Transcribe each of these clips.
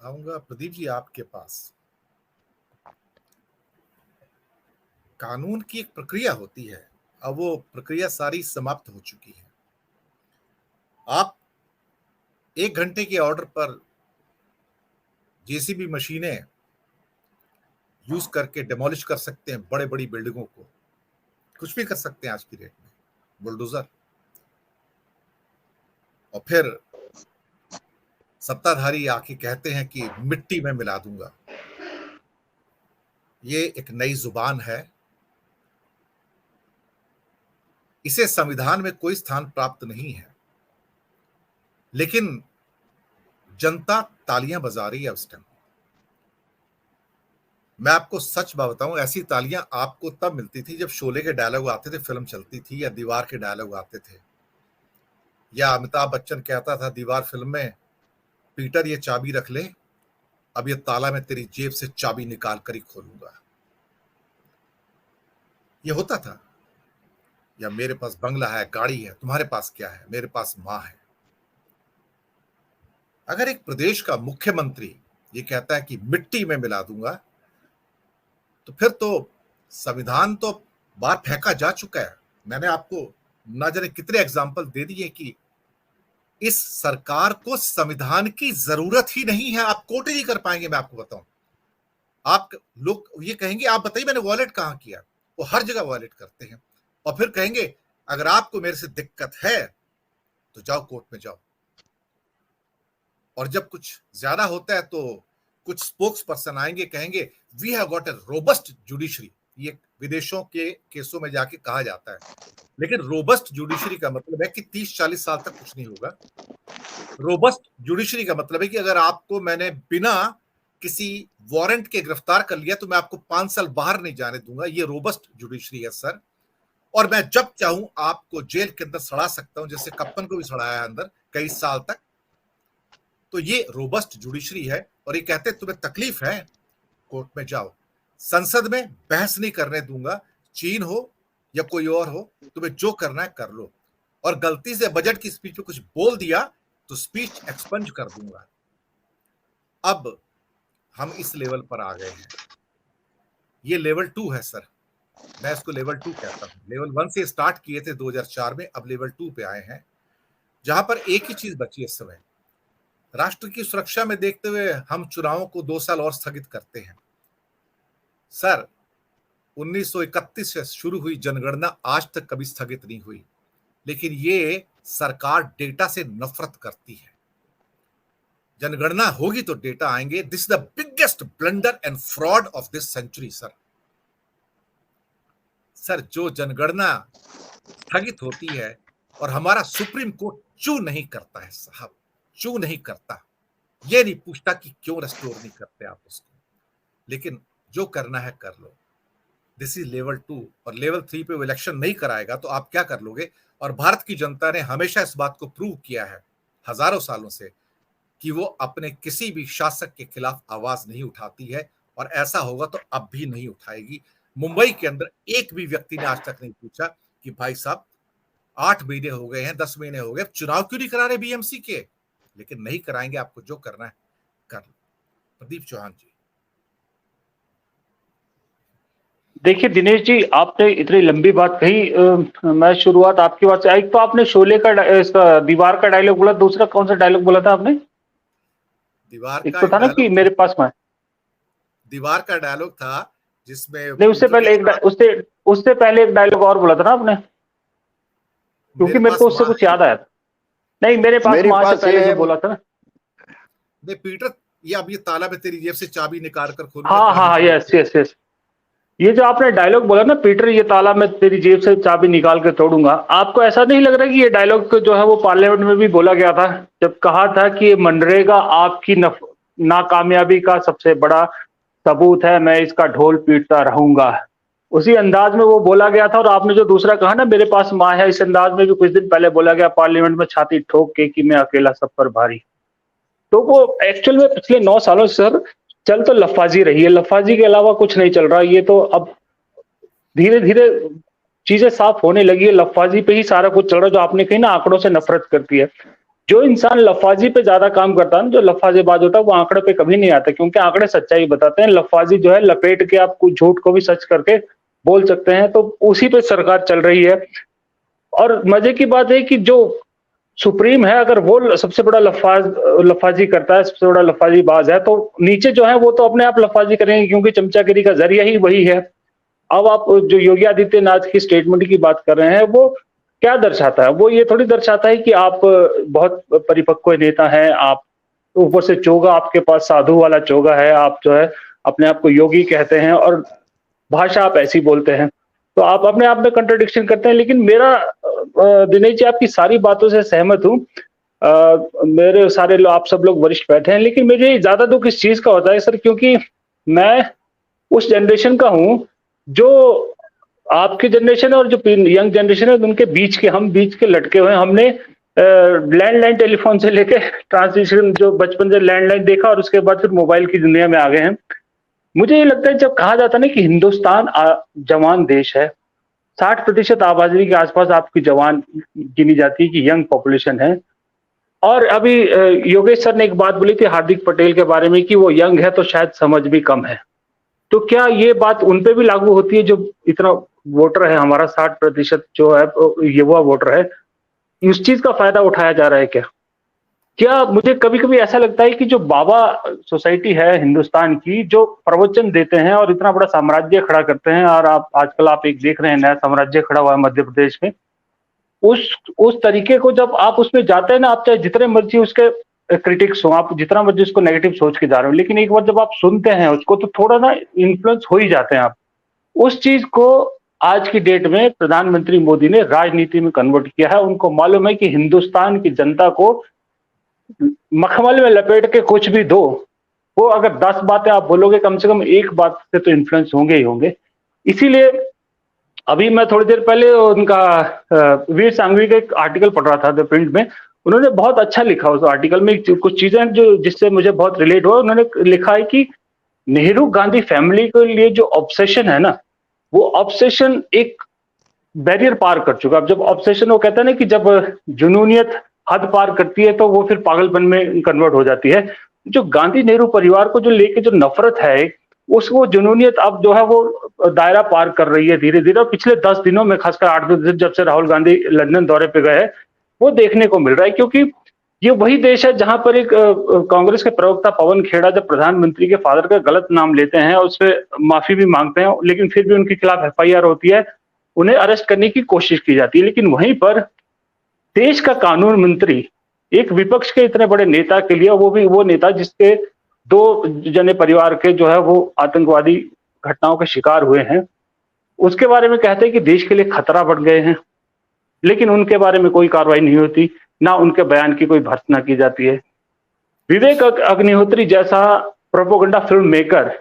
आऊंगा प्रदीप जी आपके पास। कानून की एक प्रक्रिया होती है, अब वो प्रक्रिया सारी समाप्त हो चुकी है। आप 1 घंटे के ऑर्डर पर जेसीबी मशीनें यूज करके डेमोलिश कर सकते हैं बड़े बड़ी बिल्डिंगों को, कुछ भी कर सकते हैं आज की डेट में बुलडोजर। और फिर सत्ताधारी आके कहते हैं कि मिट्टी में मिला दूंगा। ये एक नई जुबान है, इसे संविधान में कोई स्थान प्राप्त नहीं है, लेकिन जनता तालियां बजा रही है उस टाइम। मैं आपको सच बात बताऊं, ऐसी तालियां आपको तब मिलती थी जब शोले के डायलॉग आते थे, फिल्म चलती थी, या दीवार के डायलॉग आते थे, या अमिताभ बच्चन कहता था दीवार फिल्म में, पीटर ये चाबी रख ले, अब ये ताला मैं तेरी जेब से चाबी निकाल कर ही खोलूंगा। ये होता था। या मेरे पास बंगला है, गाड़ी है, तुम्हारे पास क्या है? मेरे पास मां है। अगर एक प्रदेश का मुख्यमंत्री ये कहता है कि मिट्टी में मिला दूंगा, तो फिर तो संविधान तो बाहर फेंका जा चुका है। मैंने आपको ना जाने कितने एग्जाम्पल दे दिए कि इस सरकार को संविधान की जरूरत ही नहीं है। आप कोट ही नहीं कर पाएंगे। मैं आपको बताऊं, आप लोग ये कहेंगे आप बताइए मैंने वॉलेट कहां किया, वो हर जगह वॉलेट करते हैं। और फिर कहेंगे अगर आपको मेरे से दिक्कत है तो जाओ कोर्ट में जाओ। और जब कुछ ज्यादा होता है तो कुछ स्पोक्स पर्सन आएंगे, कहेंगे we have got a robust judiciary. ये विदेशों के केसों में जाके कहा जाता है, लेकिन रोबस्ट जुडिशरी का मतलब है कि 30-40 साल तक कुछ नहीं होगा। रोबस्ट जुडिशरी का मतलब है कि अगर आपको मैंने बिना किसी वारंट के गिरफ्तार कर लिया तो मैं आपको 5 साल बाहर नहीं जाने दूंगा। ये रोबस्ट जुडिशरी है सर। और मैं जब चाहूं आपको जेल के अंदर सड़ा सकता हूं, जैसे कप्तान को भी सड़ाया है अंदर कई साल तक। तो ये रोबस्ट जुडिशरी है। और ये कहते हैं तुम्हें तकलीफ है, कोर्ट में जाओ, संसद में बहस नहीं करने दूंगा। चीन हो या कोई और हो, तुम्हें जो करना है कर लो। और गलती से बजट की स्पीच में कुछ बोल दिया तो स्पीच एक्सपंज कर दूंगा। अब हम इस लेवल पर आ गए हैं। ये लेवल 2 है सर। मैं इसको लेवल 2 कहता हूं। लेवल 1 से स्टार्ट किए थे 2004 में, अब लेवल 2 पे आए हैं, जहां पर एक ही चीज बची है इस समय। राष्ट्र की सुरक्षा में देखते हुए हम चुनावों को 2 साल और स्थगित करते हैं। सर 1931 से शुरू हुई जनगणना आज तक कभी स्थगित नहीं हुई, लेकिन ये सरकार डेटा से नफरत करती है। जनगणना होगी तो डेटा आएंगे। This is the biggest blunder and fraud of this century sir. Sir जो जनगणना स्थगित होती है और हमारा सुप्रीम कोर्ट चू नहीं करता है साहब, चू नहीं करता, ये नहीं पूछता कि क्यों रेस्टोर नहीं करते आप उसको, लेकिन जो करना है कर लो। This is level 2। और लेवल 3 पे वो इलेक्शन नहीं कराएगा तो आप क्या कर लोगे? और भारत की जनता ने हमेशा इस बात को प्रूव किया है हजारों सालों से कि वो अपने किसी भी शासक के खिलाफ आवाज नहीं उठाती है, और ऐसा होगा तो अब भी नहीं उठाएगी। मुंबई के अंदर एक भी व्यक्ति ने आज तक नहीं पूछा कि भाई साहब 8 महीने हो गए हैं, 10 महीने हो गए, चुनाव क्यों नहीं करा रहे बीएमसी के? लेकिन नहीं कराएंगे। आपको जो करना है कर लो। प्रदीप चौहान जी। देखिए दिनेश जी, आपने इतनी लंबी बात कही। मैं शुरुआत आपकी बात से, एक तो आपने शोले का इसका दीवार का डायलॉग बोला, दूसरा कौन सा डायलॉग बोला था आपने? दीवार एक का तो था ना कि मेरे पास में दीवार का डायलॉग था जिसमें नहीं, उससे पहले एक डायलॉग और बोला था ना आपने, क्योंकि मेरे को उससे कुछ याद आया था। नहीं, मेरे पास मां से पहले जो बोला था ना, नहीं पीटर, ये अब ये ताला में तेरी जेब से चाबी निकाल कर खोलूंगा। हाँ, यस यस यस, ये जो आपने डायलॉग बोला ना, पीटर ये ताला मैं तेरी जेब से चाबी निकाल के तोड़ूंगा, आपको ऐसा नहीं लग रहा कि ये डायलॉग जो है वो पार्लियामेंट में भी बोला गया था, जब कहा था कि मनरेगा आपकी नाकामयाबी का सबसे बड़ा सबूत है, मैं इसका ढोल पीटता रहूंगा, उसी अंदाज में वो बोला गया था। और आपने जो दूसरा कहा ना मेरे पास मां है, इस अंदाज में भी कुछ दिन पहले बोला गया पार्लियामेंट में छाती ठोक के कि मैं अकेला सब पर भारी। तो वो एक्चुअल में पिछले 9 सालों से सर चल तो लफाजी रही है, लफाजी के अलावा कुछ नहीं चल रहा। ये तो अब धीरे धीरे चीजें साफ होने लगी है, लफाजी पे ही सारा कुछ चल रहा है, जो आपने कही ना आंकड़ों से नफरत करती है। जो इंसान लफाजी पे ज्यादा काम करता है ना, जो लफाजेबाज होता है, वो आंकड़े पे कभी नहीं आता, क्योंकि आंकड़े सच्चाई बताते हैं। लफाजी जो है लपेट के आप कुछ झूठ को भी सच करके बोल सकते हैं, तो उसी पे सरकार चल रही है। और मजे की बात है कि जो सुप्रीम है, अगर वो सबसे बड़ा लफाजी करता है, सबसे बड़ा लफाजीबाज है, तो नीचे जो है वो तो अपने आप लफाजी करेंगे, क्योंकि चमचागिरी का जरिया ही वही है। अब आप जो योगी आदित्यनाथ की स्टेटमेंट की बात कर रहे हैं, वो क्या दर्शाता है? वो ये थोड़ी दर्शाता है कि आप बहुत परिपक्व नेता हैं, आप ऊपर से चोगा आपके पास साधु वाला चोगा है, आप जो है अपने आप को योगी कहते हैं और भाषा आप ऐसी बोलते हैं, तो आप अपने आप में कंट्रडिक्शन करते हैं। लेकिन मेरा दिनेश जी आपकी सारी बातों से सहमत हूँ। मेरे सारे लोग, आप सब लोग वरिष्ठ बैठे हैं, लेकिन मुझे ज्यादा दुख इस चीज का होता है सर, क्योंकि मैं उस जनरेशन का हूं जो आपकी जनरेशन और जो यंग जनरेशन है, उनके बीच के, हम बीच के लटके हुए हैं। हमने लैंडलाइन टेलीफोन से लेके ट्रांसमिशन, जो बचपन से लैंडलाइन देखा और उसके बाद फिर मोबाइल की दुनिया में आ गए हैं। मुझे ये लगता है, जब कहा जाता है ना कि हिंदुस्तान जवान देश है, 60% आबादी के आसपास आपकी जवान गिनी जाती है कि यंग पॉपुलेशन है। और अभी योगेश सर ने एक बात बोली थी हार्दिक पटेल के बारे में कि वो यंग है तो शायद समझ भी कम है। तो क्या ये बात उन पे भी लागू होती है, जो इतना वोटर है हमारा, 60% जो है युवा वोटर है, इस चीज का फायदा उठाया जा रहा है क्या? क्या मुझे कभी कभी ऐसा लगता है कि जो बाबा सोसाइटी है हिंदुस्तान की, जो प्रवचन देते हैं और इतना बड़ा साम्राज्य खड़ा करते हैं, और आप आजकल आप एक देख रहे हैं नया साम्राज्य खड़ा हुआ है मध्य प्रदेश में, उस तरीके को जब आप उसमें जाते हैं ना, आप चाहे जितने मर्जी उसके क्रिटिक्स हो, आप जितना मर्जी उसको नेगेटिव सोच के जा रहे हो, लेकिन एक बार जब आप सुनते हैं उसको, तो थोड़ा ना इन्फ्लुएंस हो ही जाते हैं आप। उस चीज को आज की डेट में प्रधानमंत्री मोदी ने राजनीति में कन्वर्ट किया है। उनको मालूम है कि हिंदुस्तान की जनता को मखमल में लपेट के कुछ भी दो, वो अगर 10 बातें आप बोलोगे, कम से कम एक बात से तो इन्फ्लुएंस होंगे ही होंगे। इसीलिए अभी मैं थोड़ी देर पहले उनका वीर सांघवी का एक आर्टिकल पढ़ रहा था द प्रिंट में। उन्होंने बहुत अच्छा लिखा उस आर्टिकल में, कुछ चीजें जो जिससे मुझे बहुत रिलेट हुआ। उन्होंने लिखा है कि नेहरू गांधी फैमिली के लिए जो ऑब्सेशन है ना, वो ऑब्सेशन एक बैरियर पार कर चुका। अब जब ऑब्सेशन, वो कहता है ना कि जब जुनूनियत हद पार करती है तो वो फिर पागलपन में कन्वर्ट हो जाती है। जो गांधी नेहरू परिवार को जो लेके जो नफरत है, उसको जुनूनियत अब जो है वो दायरा पार कर रही है धीरे धीरे। और पिछले 10 दिनों में, खासकर 8-10 दिन जब से राहुल गांधी लंदन दौरे पे गए हैं, वो देखने को मिल रहा है। क्योंकि ये वही देश है जहां पर एक कांग्रेस के प्रवक्ता पवन खेड़ा जब प्रधानमंत्री के फादर का गलत नाम लेते हैं और उससे माफी भी मांगते हैं, लेकिन फिर भी उनके खिलाफ FIR होती है, उन्हें अरेस्ट करने की कोशिश की जाती है। लेकिन वहीं पर देश का कानून मंत्री, एक विपक्ष के इतने बड़े नेता के लिए, वो भी वो नेता जिसके 2 जने परिवार के जो है वो आतंकवादी घटनाओं के शिकार हुए हैं, उसके बारे में कहते हैं कि देश के लिए खतरा बढ़ गए हैं, लेकिन उनके बारे में कोई कार्रवाई नहीं होती, ना उनके बयान की कोई भर्त्सना की जाती है। विवेक अग्निहोत्री जैसा propaganda film maker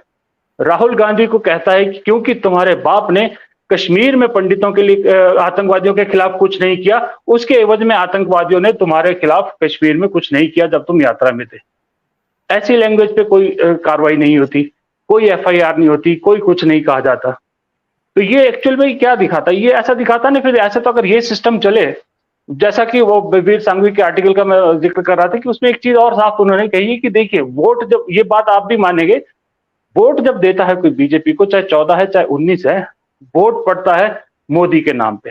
Rahul Gandhi को कहता है कि क्योंकि तुम्हारे बाप ने कश्मीर में पंडितों के लिए, आतंकवादियों के खिलाफ कुछ नहीं किया, उसके एवज में आतंकवादियों ने तुम्हारे खिलाफ कश्मीर में कुछ नहीं किया जब तुम यात्रा में थे। ऐसी लैंग्वेज पे कोई कार्रवाई नहीं होती, कोई FIR नहीं होती, कोई कुछ नहीं कहा जाता। तो ये एक्चुअल में क्या दिखाता है? ये ऐसा दिखाता नहीं, फिर ऐसे तो अगर ये सिस्टम चले, जैसा कि वो वीर सांघवी के आर्टिकल का मैं जिक्र कर रहा था, कि उसमें एक चीज और साफ उन्होंने कही है कि देखिए, वोट जब, ये बात आप भी मानेंगे, वोट जब देता है कोई बीजेपी को, चाहे 14 है चाहे 19 है, वोट पड़ता है मोदी के नाम पे,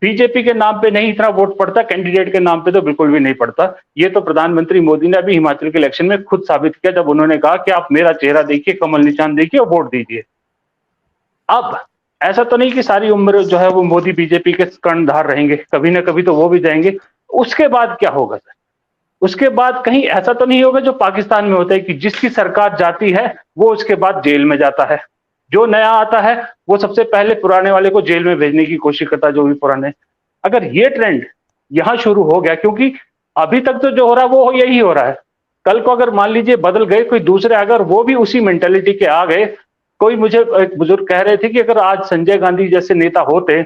बीजेपी के नाम पे नहीं इतना वोट पड़ता, कैंडिडेट के नाम पे तो बिल्कुल भी नहीं पड़ता। ये तो प्रधानमंत्री मोदी ने अभी हिमाचल के इलेक्शन में खुद साबित किया, जब उन्होंने कहा कि आप मेरा चेहरा देखिए, कमल निशान देखिए और वोट दीजिए। अब ऐसा तो नहीं कि सारी उम्र जो है वो मोदी बीजेपी के कर्णधार रहेंगे, कभी ना कभी तो वो भी जाएंगे। उसके बाद क्या होगा सर? उसके बाद कहीं ऐसा तो नहीं होगा जो पाकिस्तान में होता है कि जिसकी सरकार जाती है वो उसके बाद जेल में जाता है, जो नया आता है वो सबसे पहले पुराने वाले को जेल में भेजने की कोशिश करता है, जो भी पुराने। अगर ये ट्रेंड यहां शुरू हो गया, क्योंकि अभी तक तो जो हो रहा है वो यही हो रहा है, कल को अगर मान लीजिए बदल गए कोई दूसरे, अगर वो भी उसी मेंटेलिटी के आ गए, कोई, मुझे एक बुजुर्ग कह रहे थे कि अगर आज संजय गांधी जैसे नेता होते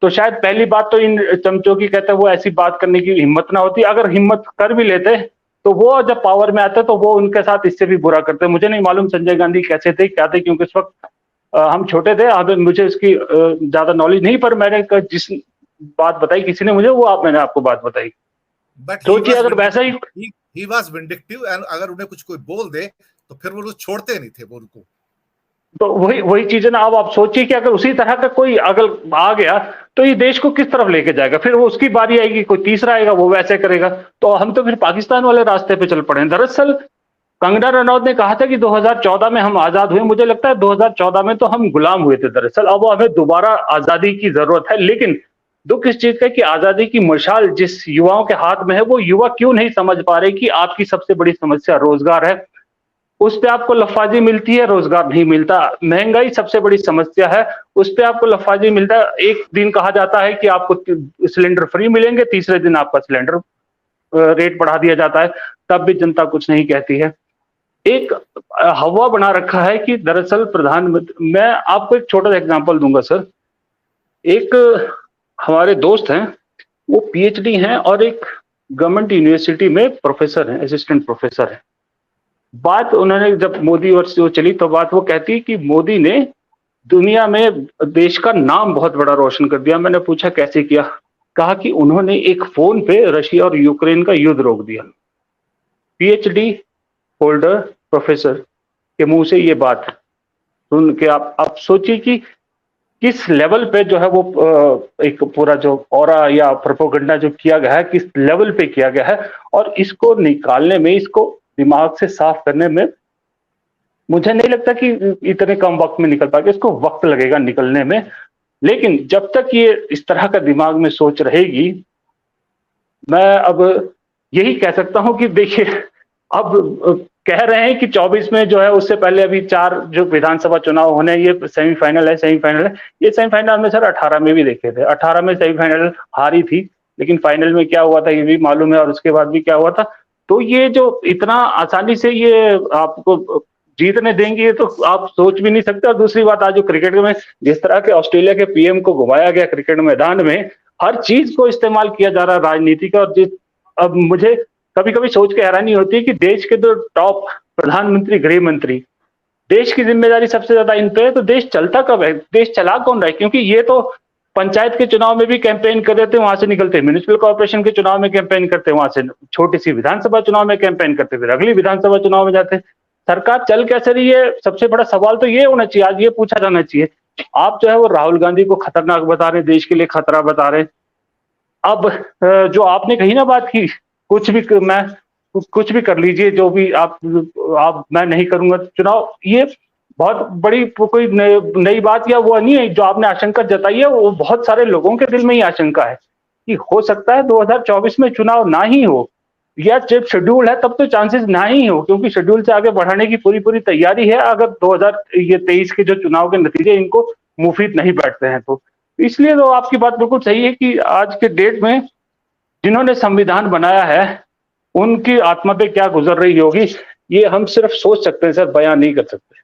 तो शायद पहली बात तो इन चमचों की, कहते हैं, वो ऐसी बात करने की हिम्मत ना होती। अगर हिम्मत कर भी लेते तो वो जब पावर में आते तो वो उनके साथ इससे भी बुरा करते। मुझे नहीं मालूम संजय गांधी कैसे थे, क्या थे, क्योंकि उस वक्त हम छोटे थे, अब मुझे इसकी ज्यादा नॉलेज नहीं, पर मैंने जिस बात बताई किसी ने मुझे, वो मैंने आपको बात बताई। बट सोचिए अगर वैसा ही ही वाज विंडिक्टिव, एंड अगर उन्हें कुछ कोई बोल दे तो फिर वो छोड़ते नहीं थे वो उनको। तो वही चीज है ना। अब आप सोचिए कि अगर उसी तरह का कोई अगर आ गया तो ये देश को किस तरफ लेके जाएगा, फिर वो उसकी बारी आएगी, कोई तीसरा आएगा वो वैसे करेगा, तो हम तो फिर पाकिस्तान वाले रास्ते पे चल पड़े हैं। दरअसल कंगना रनौत ने कहा था कि 2014 में हम आजाद हुए, मुझे लगता है 2014 में तो हम गुलाम हुए थे दरअसल, अब हमें दोबारा आजादी की जरूरत है। लेकिन दुख इस चीज का कि आजादी की मशाल जिस युवाओं के हाथ में है, वो युवा क्यों नहीं समझ पा रहे कि आपकी सबसे बड़ी समस्या रोजगार है, उस पे आपको लफाजी मिलती है, रोजगार नहीं मिलता। महंगाई सबसे बड़ी समस्या है, उस पे आपको लफाजी मिलता है। एक दिन कहा जाता है कि आपको सिलेंडर फ्री मिलेंगे, तीसरे दिन आपका सिलेंडर रेट बढ़ा दिया जाता है, तब भी जनता कुछ नहीं कहती है। एक हवा बना रखा है कि दरअसल प्रधानमंत्री, मैं आपको एक छोटा सा एग्जांपल दूंगा सर। एक हमारे दोस्त हैं, वो पीएचडी हैं और एक गवर्नमेंट यूनिवर्सिटी में प्रोफेसर हैं, असिस्टेंट प्रोफेसर हैं। बात उन्होंने जब मोदी और से चली तो बात वो कहती है कि मोदी ने दुनिया में देश का नाम बहुत बड़ा रोशन कर दिया। मैंने पूछा कैसे किया? कहा कि उन्होंने एक फोन पे रशिया और यूक्रेन का युद्ध रोक दिया। पीएचडी होल्डर प्रोफेसर के मुंह से ये बात सुन के आप सोचिए कि किस लेवल पे जो है वो एक पूरा जो ऑरा या प्रोपेगेंडा जो किया गया है, किस लेवल पे किया गया है, और इसको निकालने में, इसको दिमाग से साफ करने में मुझे नहीं लगता कि इतने कम वक्त में निकल पाएगा, इसको वक्त लगेगा निकलने में। लेकिन जब तक ये इस तरह का दिमाग में सोच रहेगी, मैं अब यही कह सकता हूं कि देखिए, अब कह रहे हैं कि 24 में जो है, उससे पहले अभी 4 जो विधानसभा चुनाव होने, ये सेमीफाइनल है। ये सेमीफाइनल में सर 18 में भी देखे थे, 18 में सेमीफाइनल हारी थी, लेकिन फाइनल में क्या हुआ था ये भी मालूम है, और उसके बाद भी क्या हुआ था। तो ये जो इतना आसानी से ये आपको जीतने देंगे, तो आप सोच भी नहीं सकते। और दूसरी बात, आज जो क्रिकेट में जिस तरह के ऑस्ट्रेलिया के पीएम को घुमाया गया क्रिकेट मैदान में, हर चीज को इस्तेमाल किया जा रहा है राजनीति का। और अब मुझे कभी कभी सोच के हैरानी होती है कि देश के जो टॉप प्रधानमंत्री, गृह मंत्री, देश की जिम्मेदारी सबसे ज्यादा इन पे है, तो देश चलता कब है, देश चला कौन रहा है? क्योंकि ये तो पंचायत के चुनाव में भी कैंपेन कर रहे थे, वहां से निकलते म्यूनिसिपल कॉर्पोरेशन के चुनाव में कैंपेन करते, वहां से छोटी सी विधानसभा चुनाव में कैंपेन करते, फिर अगली विधानसभा चुनाव में जाते। सरकार चल कैसे रही है? सबसे बड़ा सवाल तो ये होना चाहिए, आज ये पूछा जाना चाहिए। आप जो है वो राहुल गांधी को खतरनाक बता रहे हैं, देश के लिए खतरा बता रहे हैं। अब जो आपने कही ना बात की, कुछ भी कर लीजिए, जो भी आप मैं नहीं करूंगा चुनाव, ये बहुत बड़ी कोई नई बात या वो नहीं है। जो आपने आशंका जताई है, वो बहुत सारे लोगों के दिल में ही आशंका है कि हो सकता है 2024 में चुनाव ना ही हो, या जब शेड्यूल है तब तो चांसेस ना ही हो, क्योंकि शेड्यूल से आगे बढ़ाने की पूरी तैयारी है, अगर 2023 के जो चुनाव के नतीजे इनको मुफीद नहीं बैठते हैं तो। इसलिए तो आपकी बात बिल्कुल सही है कि आज के डेट में जिन्होंने संविधान बनाया है, उनकी आत्मा पे क्या गुजर रही होगी, ये हम सिर्फ सोच सकते हैं सर, बयान नहीं कर सकते।